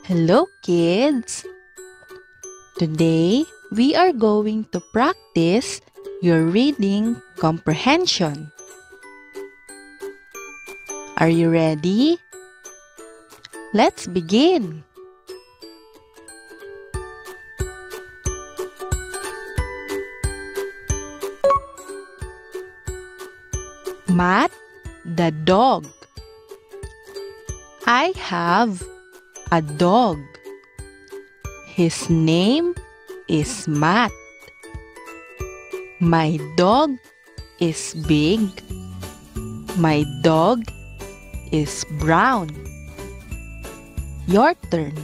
Hello, kids! Today, we are going to practice your reading comprehension. Are you ready? Let's begin! Matt the dog. I have a dog. His name is Matt. My dog is big. My dog is brown. Your turn.